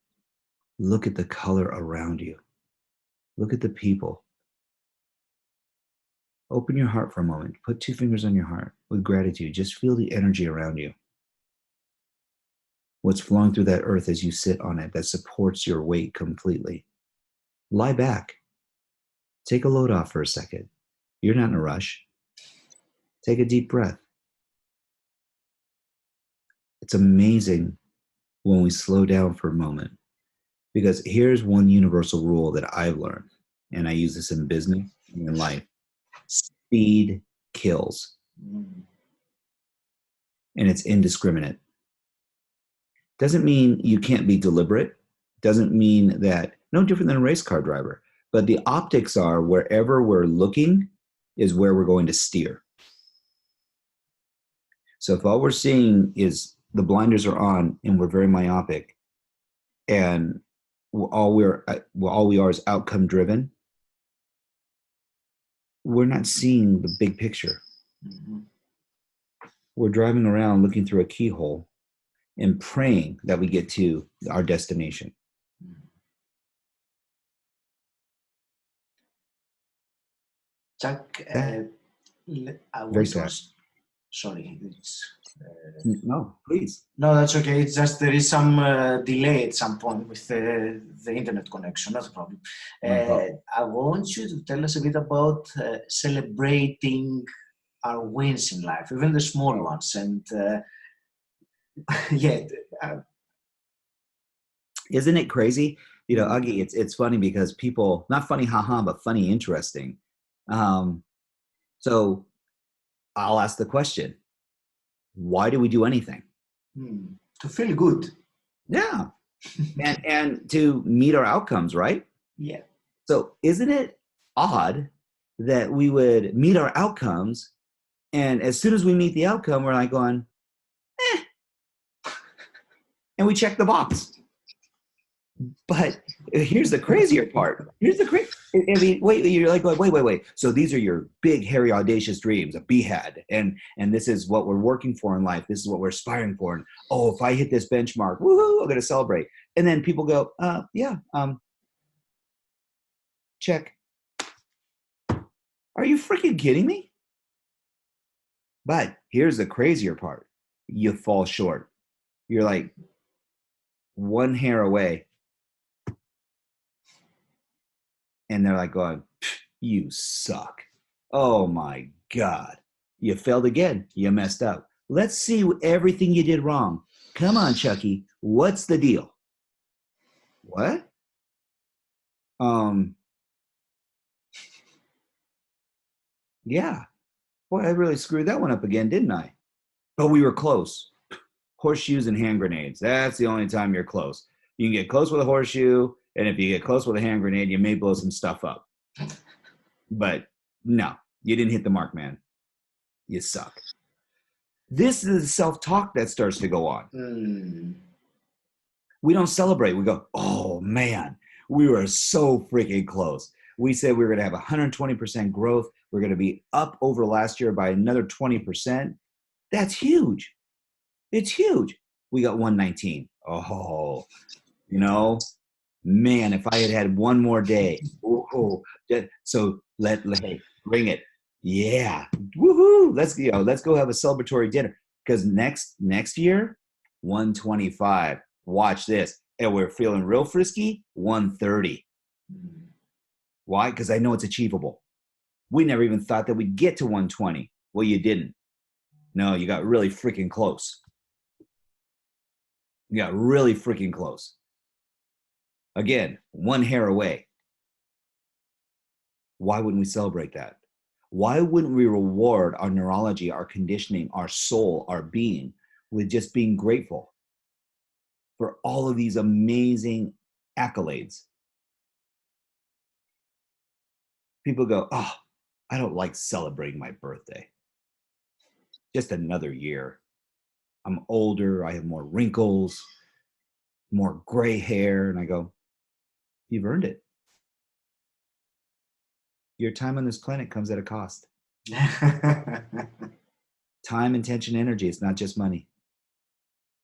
Look at the color around you. Look at the people. Open your heart for a moment. Put 2 fingers on your heart with gratitude. Just feel the energy around you. What's flowing through that earth as you sit on it that supports your weight completely. Lie back. Take a load off for a second. You're not in a rush. Take a deep breath. It's amazing when we slow down for a moment, because here's one universal rule that I've learned, and I use this in business and in life. Speed kills. And it's indiscriminate. Doesn't mean you can't be deliberate. Doesn't mean that, no different than a race car driver. But the optics are wherever we're looking is where we're going to steer. So if all we're seeing is the blinders are on and we're very myopic, and all we are is outcome driven, we're not seeing the big picture. Mm-hmm. We're driving around looking through a keyhole and praying that we get to our destination. Chuck, That I very want to. sad. Sorry, it's. No, please. No, that's okay. It's just there is some delay at some point with the internet connection. That's a problem. No problem. I want you to tell us a bit about celebrating our wins in life, even the small ones. And yeah, Isn't it crazy? You know, Augie, it's funny because people, not funny, haha, but funny, interesting. So I'll ask the question, why do we do anything? to feel good. Yeah. And to meet our outcomes, right? Yeah. So isn't it odd that we would meet our outcomes, and as soon as we meet the outcome, we're like going, and we check the box. But here's the crazier part. Here's the crazy. I mean, wait. You're like, wait. So these are your big, hairy, audacious dreams, a behead, and this is what we're working for in life. This is what we're aspiring for. And oh, if I hit this benchmark, woohoo! I'm going to celebrate. And then people go, yeah, check. Are you freaking kidding me? But here's the crazier part. You fall short. You're like one hair away. And they're like going, you suck. Oh my God. You failed again. You messed up. Let's see everything you did wrong. Come on, Chucky. What's the deal? What? Yeah. Boy, I really screwed that one up again, didn't I? But we were close. Horseshoes and hand grenades. That's the only time you're close. You can get close with a horseshoe, and if you get close with a hand grenade, you may blow some stuff up. But no, you didn't hit the mark, man. You suck. This is the self-talk that starts to go on. We don't celebrate. We go, oh man, we were so freaking close. We said we were going to have 120% growth. We're going to be up over last year by another 20%. That's huge. It's huge. We got 119. Oh, you know, man, if I had had one more day. So hey, bring it. Yeah. Woohoo. Let's go have a celebratory dinner. Because next year, 125. Watch this. And we're feeling real frisky, 130. Why? Because I know it's achievable. We never even thought that we'd get to 120. Well, you didn't. No, you got really freaking close. You got really freaking close. Again, one hair away. Why wouldn't we celebrate that? Why wouldn't we reward our neurology, our conditioning, our soul, our being with just being grateful for all of these amazing accolades? People go, oh, I don't like celebrating my birthday. Just another year. I'm older. I have more wrinkles, more gray hair. And I go, you've earned it. Your time on this planet comes at a cost. Time, intention, energy. It's not just money.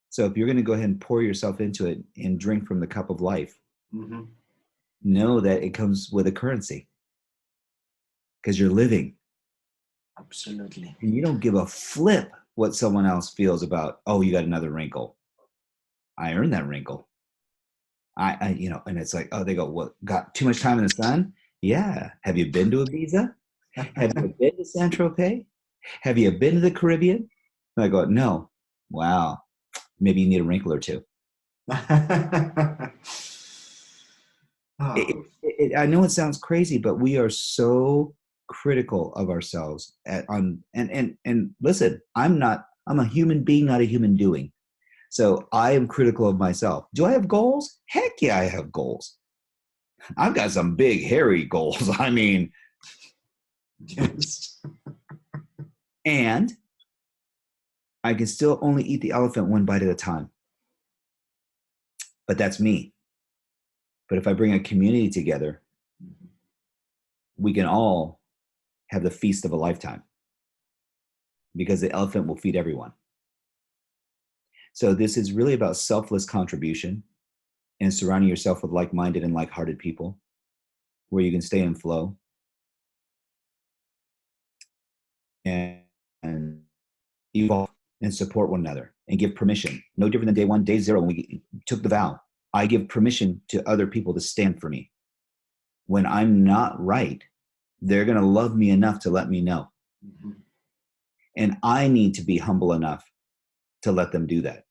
So if you're going to go ahead and pour yourself into it and drink from the cup of life, know that it comes with a currency because you're living. Absolutely. And you don't give a flip what someone else feels about, oh, you got another wrinkle. I earned that wrinkle. I and it's like, oh, they go, what, got too much time in the sun? Yeah. Have you been to Ibiza? Have you been to Saint-Tropez? Have you been to the Caribbean? And I go, no. Wow. Maybe you need a wrinkle or two. I know it sounds crazy, but we are so critical of ourselves. And listen, I'm a human being, not a human doing. So I am critical of myself. Do I have goals? Heck yeah, I have goals. I've got some big, hairy goals. I mean, yes. And I can still only eat the elephant one bite at a time. But that's me. But if I bring a community together, we can all have the feast of a lifetime because the elephant will feed everyone. So this is really about selfless contribution and surrounding yourself with like-minded and like-hearted people where you can stay in flow. and evolve and support one another and give permission. No different than day one, day zero, when we took the vow. I give permission to other people to stand for me. When I'm not right, they're going to love me enough to let me know. Mm-hmm. And I need to be humble enough to let them do that.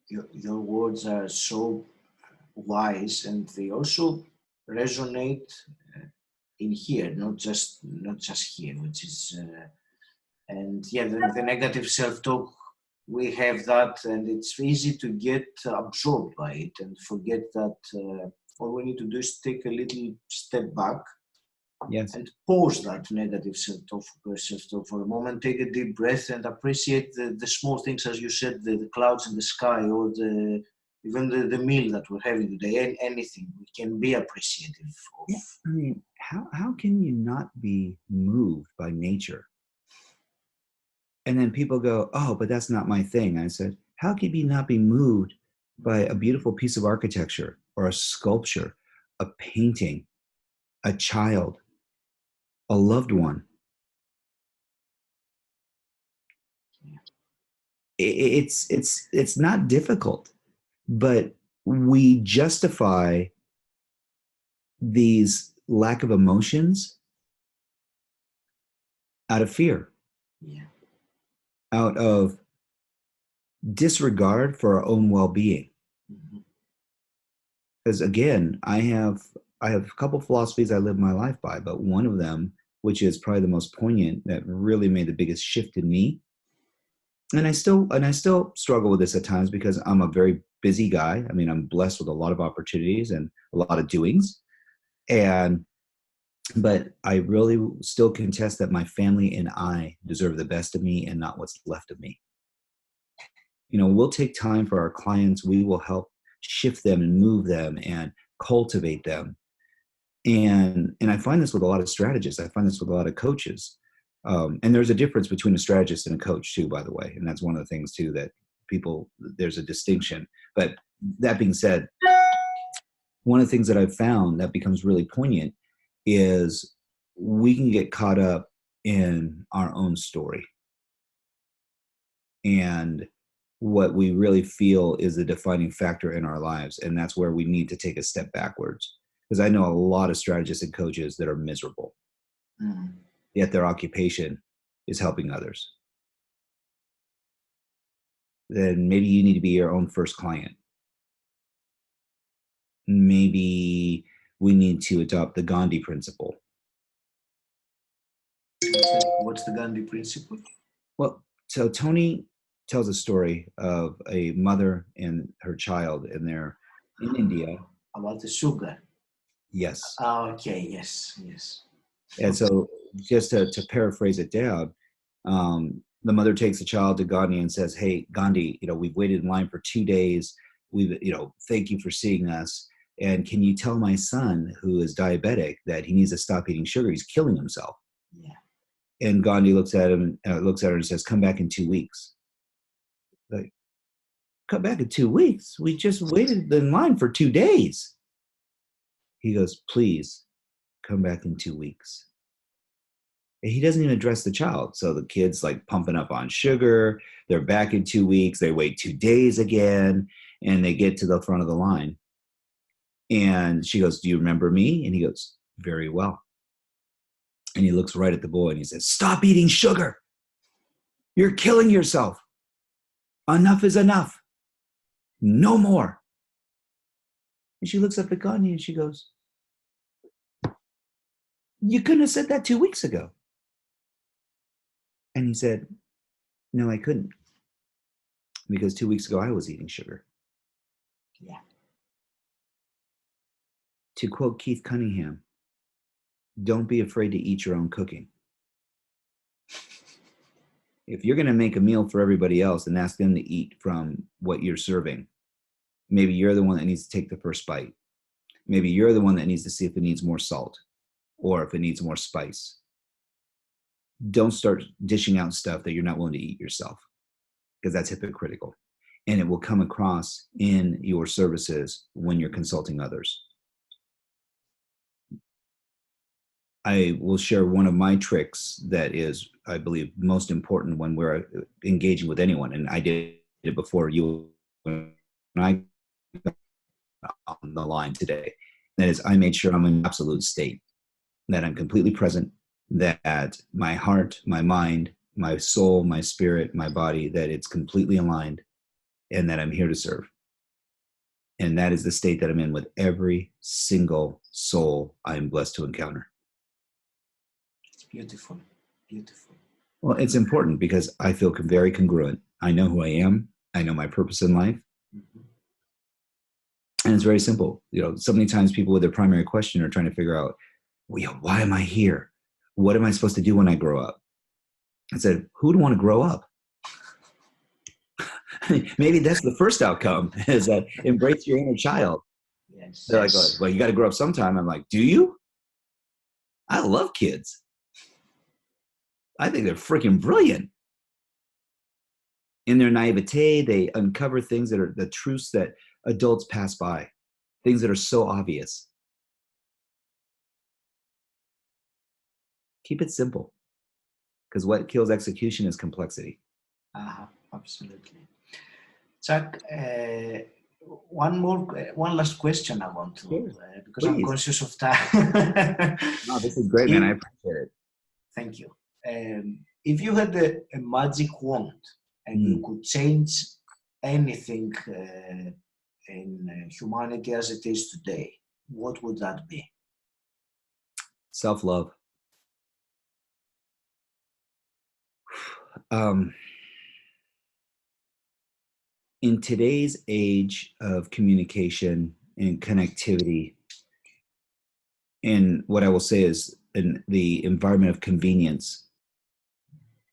Your words are so wise, and they also resonate in here, not just here, which is and yeah, the negative self-talk, we have that, and it's easy to get absorbed by it and forget that all we need to do is take a little step back. Yes. And pause that negative self-talk for a moment, take a deep breath and appreciate the small things, as you said, the clouds in the sky, or even the meal that we're having today, anything we can be appreciative of. Yeah. I mean, how can you not be moved by nature? And then people go, oh, but that's not my thing. I said, how can you not be moved by a beautiful piece of architecture or a sculpture, a painting, a child, a loved one? It's not difficult, but we justify these lack of emotions out of fear, out of disregard for our own well-being. Because again, I have a couple philosophies I live my life by, but one of them, which is probably the most poignant, that really made the biggest shift in me. And I still struggle with this at times because I'm a very busy guy. I mean, I'm blessed with a lot of opportunities and a lot of doings. But I really still contest that my family and I deserve the best of me and not what's left of me. You know, we'll take time for our clients. We will help shift them and move them and cultivate them. And I find this with a lot of strategists. I find this with a lot of coaches. And there's a difference between a strategist and a coach too, by the way. And that's one of the things too that there's a distinction. But that being said, one of the things that I've found that becomes really poignant is we can get caught up in our own story. And what we really feel is the defining factor in our lives. And that's where we need to take a step backwards. Because I know a lot of strategists and coaches that are miserable. Mm-hmm. Yet their occupation is helping others. Then maybe you need to be your own first client. Maybe we need to adopt the Gandhi Principle. What's the Gandhi Principle? Well, so Tony tells a story of a mother and her child, and they're in India. About the sugar. Yes. Okay, yes. And so just to paraphrase it down, the mother takes the child to Gandhi and says, hey, Gandhi, we've waited in line for 2 days. Thank you for seeing us. And can you tell my son, who is diabetic, that he needs to stop eating sugar? He's killing himself. Yeah. And Gandhi looks at her and says, come back in 2 weeks. Like, come back in 2 weeks? We just waited in line for 2 days. He goes, please come back in 2 weeks. And he doesn't even address the child. So the kid's like pumping up on sugar. They're back in 2 weeks. They wait 2 days again, and they get to the front of the line. And she goes, do you remember me? And he goes, very well. And he looks right at the boy and he says, stop eating sugar. You're killing yourself. Enough is enough. No more. And she looks up at Gandhi and she goes, you couldn't have said that 2 weeks ago. And he said, no, I couldn't. Because 2 weeks ago, I was eating sugar. Yeah. To quote Keith Cunningham, don't be afraid to eat your own cooking. If you're going to make a meal for everybody else and ask them to eat from what you're serving, maybe you're the one that needs to take the first bite. Maybe you're the one that needs to see if it needs more salt or if it needs more spice. Don't start dishing out stuff that you're not willing to eat yourself, because that's hypocritical. And it will come across in your services when you're consulting others. I will share one of my tricks that is, I believe, most important when we're engaging with anyone. And I did it before you and I got on the line today. That is, I made sure I'm in absolute state, that I'm completely present, that my heart, my mind, my soul, my spirit, my body, that it's completely aligned, and that I'm here to serve. And that is the state that I'm in with every single soul I am blessed to encounter. It's beautiful, beautiful. Well, it's important because I feel very congruent. I know who I am. I know my purpose in life. Mm-hmm. And it's very simple. So many times people with their primary question are trying to figure out, well, why am I here? What am I supposed to do when I grow up? I said, who would want to grow up? Maybe that's the first outcome, is that embrace your inner child. Yes. They're like, well, you got to grow up sometime. I'm like, do you? I love kids. I think they're freaking brilliant. In their naivete, they uncover things that are the truths that adults pass by, things that are so obvious. Keep it simple, because what kills execution is complexity. Absolutely. Chuck, one last question I want to, because Please. I'm conscious of time. No, this is great, man. I appreciate it. Thank you. If you had a magic wand and you could change anything in humanity as it is today, what would that be? Self-love. In today's age of communication and connectivity, and what I will say is in the environment of convenience,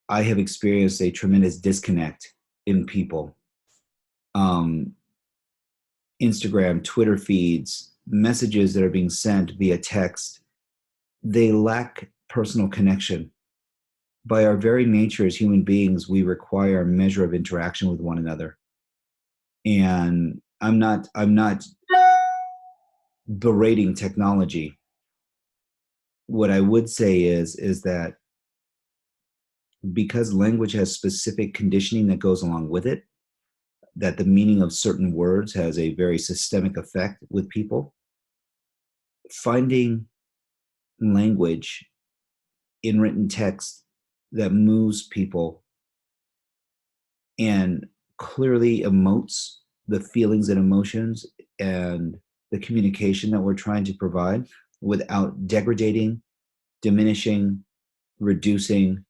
I have experienced a tremendous disconnect in people. Instagram, Twitter feeds, messages that are being sent via text, they lack personal connection. By our very nature as human beings, we require a measure of interaction with one another. And I'm not berating technology. What I would say is that because language has specific conditioning that goes along with it, that the meaning of certain words has a very systemic effect with people, finding language in written text that moves people and clearly emotes the feelings and emotions and the communication that we're trying to provide without degrading, diminishing, reducing.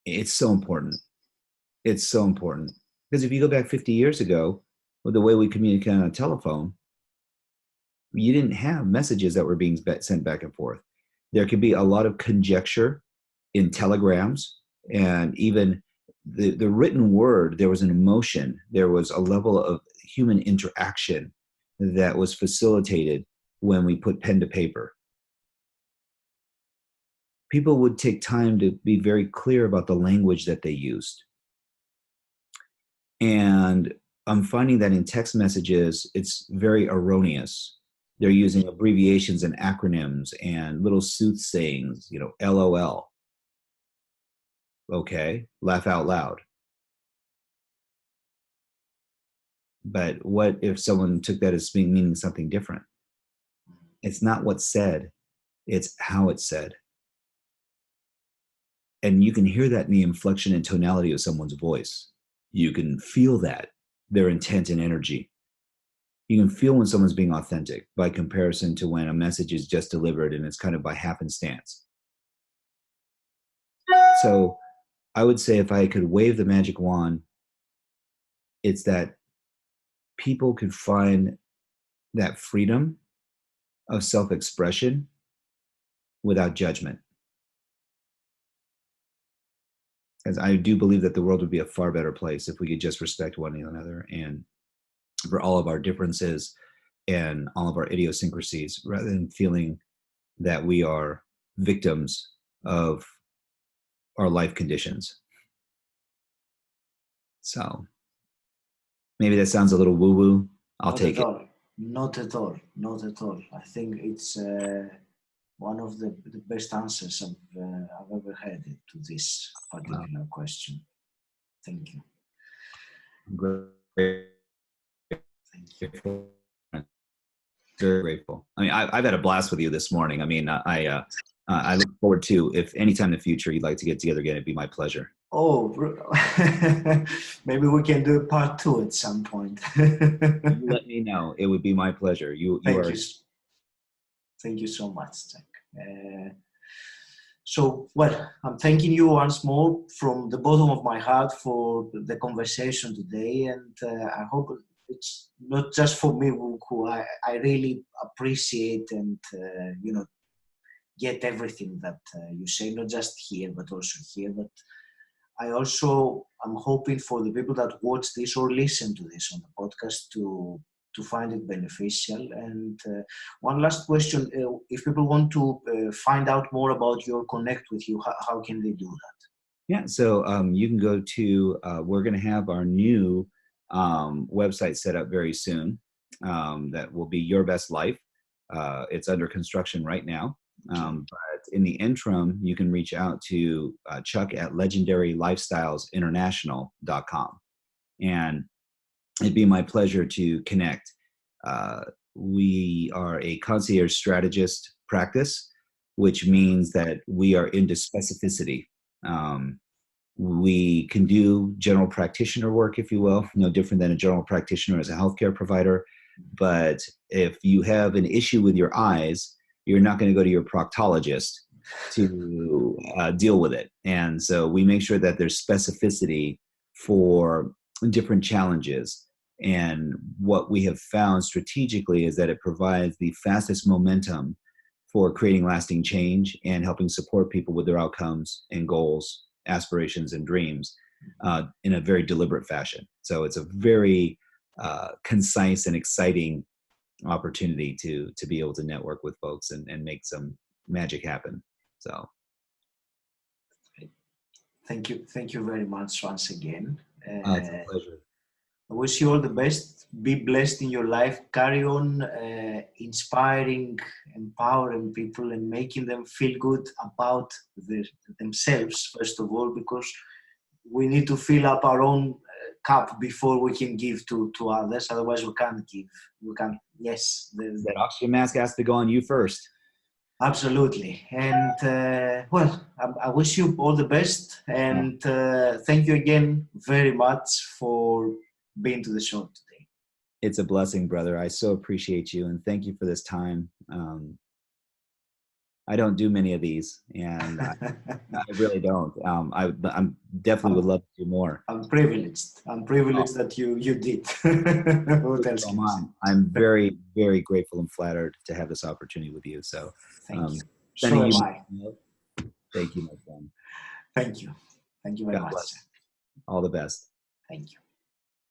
It's so important. It's so important. Because if you go back 50 years ago, with the way we communicate on a telephone, you didn't have messages that were being sent back and forth. There could be a lot of conjecture in telegrams, and even the written word, there was an emotion, there was a level of human interaction that was facilitated when we put pen to paper. People would take time to be very clear about the language that they used. And I'm finding that in text messages, it's very erroneous. They're using abbreviations and acronyms and little soothsayings, LOL. Okay, laugh out loud. But what if someone took that as meaning something different? It's not what's said, it's how it's said. And you can hear that in the inflection and tonality of someone's voice. You can feel that, their intent and energy. You can feel when someone's being authentic by comparison to when a message is just delivered and it's kind of by happenstance. So I would say if I could wave the magic wand, it's that people could find that freedom of self-expression without judgment. As I do believe that the world would be a far better place if we could just respect one another, and for all of our differences and all of our idiosyncrasies, rather than feeling that we are victims of our life conditions. So maybe that sounds a little woo-woo. I'll take it. Not at all. Not at all. I think it's one of the best answers I've ever had to this particular question. Thank you. I'm grateful. Thank you. Very grateful. I mean, I've had a blast with you this morning. I mean, I look forward to, if anytime in the future you'd like to get together again, it'd be my pleasure. Oh, maybe we can do a part 2 at some point. You let me know. It would be my pleasure. Thank you so much, Jack. Well, I'm thanking you once more from the bottom of my heart for the conversation today, and I hope it's not just for me who I really appreciate and get everything that you say, not just here but also here. But I also am hoping for the people that watch this or listen to this on the podcast to find it beneficial. And one last question, if people want to find out more about you or connect with you, how can they do that? Yeah, so you can go to, we're going to have our new website set up very soon. That will be Your Best Life. It's under construction right now. But in the interim, you can reach out to Chuck at legendarylifestylesinternational.com. And it'd be my pleasure to connect. We are a concierge strategist practice, which means that we are into specificity. We can do general practitioner work, if you will, no different than a general practitioner as a healthcare provider. But if you have an issue with your eyes, you're not going to go to your proctologist to deal with it. And so we make sure that there's specificity for different challenges. And what we have found strategically is that it provides the fastest momentum for creating lasting change and helping support people with their outcomes and goals, aspirations, and dreams in a very deliberate fashion. So it's a very concise and exciting opportunity to be able to network with folks and make some magic happen. So thank you very much once again. It's a pleasure. I wish you all the best. Be blessed in your life. Carry on inspiring, empowering people and making them feel good about themselves, first of all, because we need to fill up our own cup before we can give to others. Otherwise, we can't give. We can't. Yes. That oxygen mask has to go on you first. Absolutely. And well, I wish you all the best. And thank you again very much for being to the show today. It's a blessing, brother. I so appreciate you. And thank you for this time. I don't do many of these, and I really don't. I'm definitely would love to do more. I'm privileged. That you did. What else can I say? I'm very, very grateful and flattered to have this opportunity with you. So thank you. So am I. Thank you, my friend. Thank you. Thank you very much. All the best. Thank you.